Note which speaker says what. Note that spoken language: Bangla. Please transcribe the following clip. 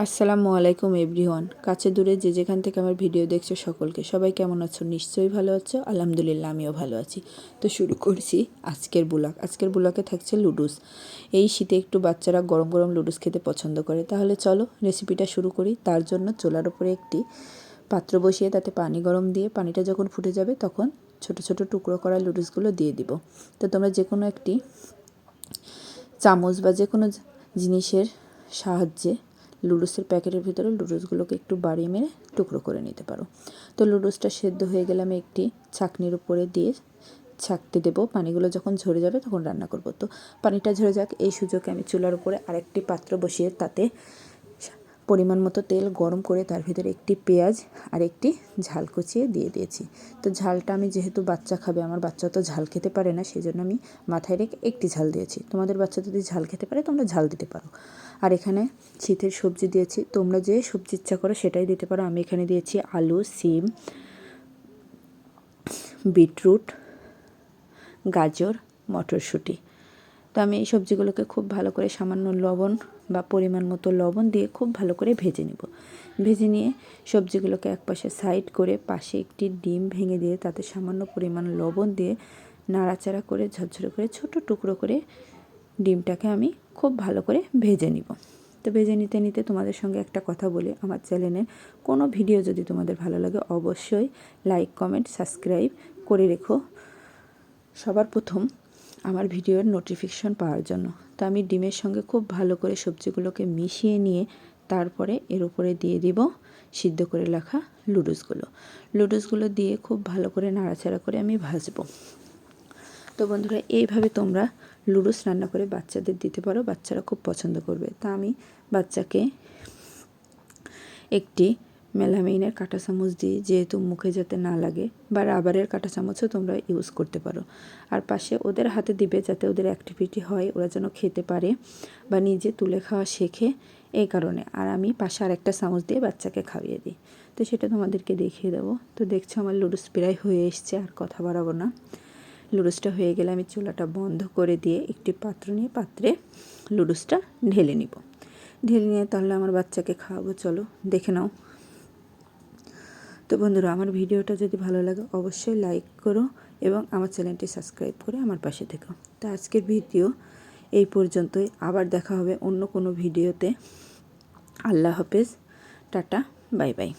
Speaker 1: আসসালামু আলাইকুম এভরিওয়ান। কাছে দূরে যে যেখান থেকে আমার ভিডিও দেখছো সকলকে, সবাই কেমন আছো? নিশ্চয়ই ভালো আছো। আলহামদুলিল্লাহ আমিও ভালো আছি। তো শুরু করছি আজকের ব্লগে থাকছে লুডুস। এই শীতে একটু বাচ্চারা গরম গরম লুডুস খেতে পছন্দ করে। তাহলে চলো রেসিপিটা শুরু করি। তার জন্য চুলার উপরে একটি পাত্র বসিয়ে তাতে পানি গরম দিয়ে পানিটা যখন ফুটে যাবে তখন ছোট ছোট টুকরো করা লুডুসগুলো দিয়ে দিব। তো তোমরা যে কোনো একটি চামচ বা যে কোনো জিনিসের সাহায্যে লুডুসের প্যাকেটের ভিতরে লুডুসগুলোকে একটু বাড়িয়ে মেরে টুকরো করে নিতে পারো। তো লুডুসটা সেদ্ধ হয়ে গেলে আমি একটি ছাঁকনির উপরে দিয়ে ছাঁকতে দেবো। পানিগুলো যখন ঝরে যাবে তখন রান্না করব। তো পানিটা ঝরে যাক, এই সুযোগে আমি চুলার উপরে আরেকটি পাত্র বসিয়ে তাতে পরিমাণ মতো তেল গরম করে তার ভিতরে একটি পেঁয়াজ আর একটি ঝাল কুচিয়ে দিয়ে দিয়েছি। তো ঝালটা আমি যেহেতু বাচ্চা খাবে, আমার বাচ্চা তো ঝাল খেতে পারে না, সেই জন্য আমি মাথায় রেখে একটি ঝাল দিয়েছি। তোমাদের বাচ্চা যদি ঝাল খেতে পারে তোমরা ঝাল দিতে পারো। আর এখানে শীতের সবজি দিয়েছি, তোমরা যে সবজি ইচ্ছা করো সেটাই দিতে পারো। আমি এখানে দিয়েছি আলু, সিম, বিটরুট, গাজর, মটরশুঁটি। তো আমি এই সবজিগুলোকে খুব ভালো করে সামান্য লবণ বা পরিমাণ মতো লবণ দিয়ে খুব ভালো করে ভেজে নেব। ভেজে নিয়ে সবজিগুলোকে একপাশে সাইড করে পাশে একটি ডিম ভেঙে দিয়ে তাতে সামান্য পরিমাণ লবণ দিয়ে নাড়াচাড়া করে ঝরঝরে করে ছোট টুকরো করে ডিমটাকে আমি খুব ভালো করে ভেজে নিব। তো ভেজে নিতে নিতে তোমাদের সঙ্গে একটা কথা বলি, আমার চ্যানেলের কোনো ভিডিও যদি তোমাদের ভালো লাগে অবশ্যই লাইক, কমেন্ট, সাবস্ক্রাইব করে রেখো সবার প্রথম আমার ভিডিওর নোটিফিকেশন পাওয়ার জন্য। তো আমি ডিমের সঙ্গে খুব ভালো করে সবজিগুলোকে মিশিয়ে নিয়ে তারপরে এর উপরে দিয়ে দিব সিদ্ধ করে রাখা লুডুসগুলো দিয়ে খুব ভালো করে নাড়াচাড়া করে আমি ভাজবো। তো বন্ধুরা, এইভাবে তোমরা লুডুস রান্না করে বাচ্চাদের দিতে পারো, বাচ্চারা খুব পছন্দ করবে। তা আমি বাচ্চাকে একটি মেলামাইনের কাঁটা চামচ দিই, যেহেতু মুখে যাতে না লাগে, বা রাবারের কাঁটা চামচও তোমরা ইউজ করতে পারো। আর পাশে ওদের হাতে দিবে যাতে ওদের অ্যাক্টিভিটি হয়, ওরা যেন খেতে পারে বা নিজে তুলে খাওয়া শেখে, এই কারণে। আর আমি পাশে আরেকটা চামচ দিয়ে বাচ্চাকে খাইয়ে দিই। তো সেটা তোমাদেরকে দেখিয়ে দেবো। তো দেখছো আমার লুডুস প্রায় হয়ে এসছে, আর কথা বাড়াবো না। লুডুসটা হয়ে গেলে আমি চুলাটা বন্ধ করে দিয়ে একটি পাত্র নিয়ে পাত্রে লুডুসটা ঢেলে নিব। ঢেলে নিয়ে তাহলে আমার বাচ্চাকে খাওয়াবো। চলো দেখে নাও। তো বন্ধুরা, আমার ভিডিওটা যদি ভালো লাগে অবশ্যই লাইক করো এবং আমার চ্যানেলটি সাবস্ক্রাইব করে আমার পাশে থেকো। তো আজকের ভিডিও এই পর্যন্তই, আবার দেখা হবে অন্য কোনো ভিডিওতে। আল্লাহ হাফেজ, টাটা, বাই বাই।